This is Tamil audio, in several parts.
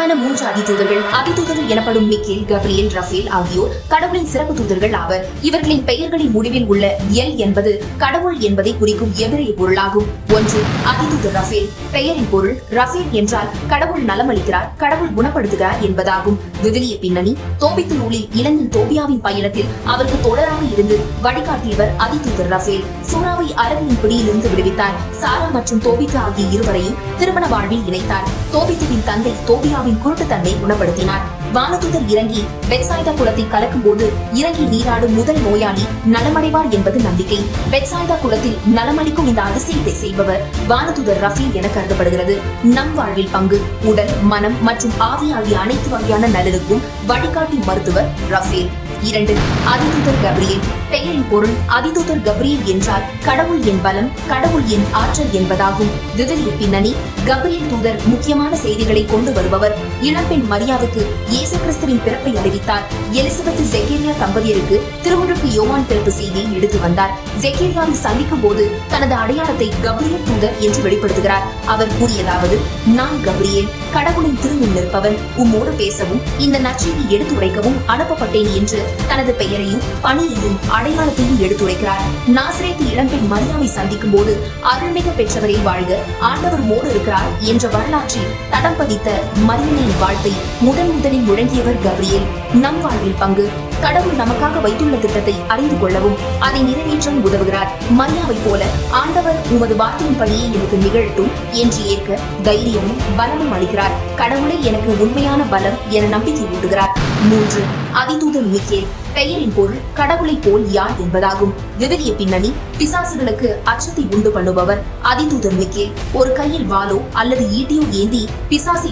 முக்கியமான 3 அதிதூதர்கள் எனப்படும் மிக்கேல், கப்ரியேல், ரஃபேல் ஆகியோர் கடவுளின் சிறப்பு தூதர்கள் ஆவர். இவர்களின் பெயர்களின் முடிவில் உள்ள எல் என்பது கடவுள் என்பதை குறிக்கும் எபிரேய பொருளாகும். 1. அதிதூதர் ரஃபேல். பெயரின் பொருள் ரஃபேல் என்றால் கடவுள் நலமளிக்கிறார், கடவுள் குணப்படுத்துகிறார் என்பதாகும். விவிலிய பின்னணி: தோபித்து நூலில் இளைஞன் தோபியாவின் பயணத்தில் அவருக்கு தொடராக இருந்து வழிகாட்டியவர் அதிதூதர் ரஃபேல். சூறாவை அரபியின் பிடியிலிருந்து விடுவித்தார். சாரா மற்றும் தோபித்து ஆகிய இருவரையும் திருமண வாழ்வில் இணைத்தார். தோபித்துவின் தந்தை தோபியாவின் குருட்டுத்தன்மை குணப்படுத்தினார். வானதூதர் இறங்கி பெத்சாய்தா குளத்தை கலக்கும் போது இறங்கி நீராடும் முதல் நோயாளி நலமடைவார் என்பது நம்பிக்கை. பெத்சாய்தா குளத்தில் நலமளிக்கும் இந்த அதிசயத்தை செய்பவர் வானதூதர் ரஃபேல் என கருதப்படுகிறது. நம் வாழ்வில் பங்கு, உடல், மனம் மற்றும் ஆவி ஆகிய அனைத்து வகையான நலனுக்கும் வழிகாட்டி மருத்துவர் ரஃபேல். 2. அதிதூதர் கப்ரியேல். பெயரின் பொருள் அதிதூதர் கப்ரியேல் என்றால் கடவுள் என் பலம், கடவுள் என் ஆற்றல் என்பதாகும். விவிலிய பின்னணி: கப்ரியேல் தூதர் முக்கியமான செய்திகளை கொண்டு வருபவர். இளம்பெண் மரியாவுக்கு இயேசு கிறிஸ்துவின் பிறப்பை அறிவித்தார். எலிசபெத் ஜெக்கரியா தம்பதியருக்கு திருமுழுக்கு யோவான் பிறப்பு செய்தியை எடுத்து வந்தார். ஜெக்கரியாவை சந்திக்கும் போது தனது அடையாளத்தை கப்ரியேல் தூதர் என்று வெளிப்படுத்துகிறார். அவர் கூறியதாவது: நான் கப்ரியேல், கடவுளின் திருமுன் நிற்பவன், உம்மோடு பேசவும் இந்த நற்செய்தி எடுத்துரைக்கவும் அனுப்பப்பட்டேன் என்று தனது பெயரையும் பணியையும் அடையாளத்தையும் எடுத்துரைக்கிறார். நாசரேத்து இளம்பெண் மரியாவை சந்திக்கும் போது அருள்மிகு பெற்றவரை வாழ்க, ஆண்டவர் மோடு இருக்கிறார் என்ற வரலாற்றில் தடம் பதித்த மரியனின் வாழ்த்தை முதலில் முழங்கியவர் கப்ரியேல். நம் வாழ்வில் பங்கு: கடவுள் நமக்காக வைத்துள்ள திட்டத்தை அறிந்து கொள்ளவும் அதை நிறைவேற்றவும் உதவுகிறார். மரியாவை போல ஆண்டவர் உமது வார்த்தையின் படியே எனக்கு நிகழட்டும் என்று ஏற்க தைரியமும் பலமும் அளிக்கிறார். கடவுளே எனக்கு உண்மையான பலம் என நம்பிக்கை ஊட்டுகிறார். 3. அதிதூதர் மிக்கேல். பெயரின் பொருள் கடவுளை போல் யார் என்பதாகும். விவிலிய பின்னணி: பிசாசுகளுக்கு அச்சத்தை உண்டு பண்ணுபவர் அதிதூதர் மிக்கேல். ஒரு கையில் வாளோ அல்லது ஈட்டியோ ஏந்தி பிசாசை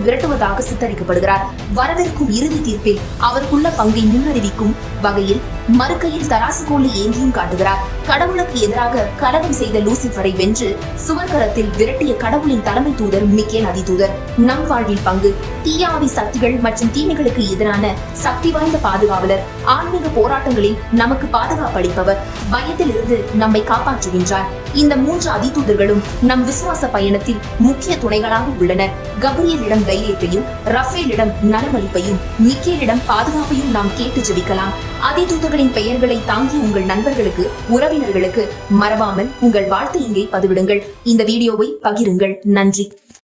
விரட்டுவதாக சித்தரிக்கப்படுகிறார். வரவிருக்கும் இறுதி தீர்ப்பில் அவருக்குள்ள பங்கை முன்னறிவிக்கும் வகையில் மறுக்கையில் தராசு கோலை ஏந்தியும் காட்டுகிறார். கடவுளுக்கு எதிராக கலகம் செய்த லூசிபரை வென்று சுவர்கரத்தில் விரட்டிய கடவுளின் தலைமை தூதர் மிக்கேல் அதிதூதர். நம் வாழ்வில் பங்கு: தீயாவி சக்திகள் மற்றும் தீமைகளுக்கு எதிரான சக்தி வாய்ந்த பாதுகாவலர். ஆன்மீக போராட்டங்களில் நமக்கு பாதுகாப்பு அளிப்பவர். பயத்தில் இருந்து நம்மை காப்பாற்றுகின்றார். இந்த 3 அதிதூதர்களும் நம் விசுவாச பயணத்தில் முக்கிய துணைகளாக உள்ளனர். கப்ரியேலிடம் தைரியத்தையும், ரஃபேலிடம் நலமளிப்பையும், மிக்கேலிடம் பாதுகாப்பையும் நாம் கேட்டு ஜெபிக்கலாம். அதிதூதர்களின் பெயர்களை தாங்கிய உங்கள் நண்பர்களுக்கு, உறவினர்களுக்கு மறவாமல் உங்கள் வாழ்த்தை இங்கே பதிவிடுங்கள். இந்த வீடியோவை பகிருங்கள். நன்றி.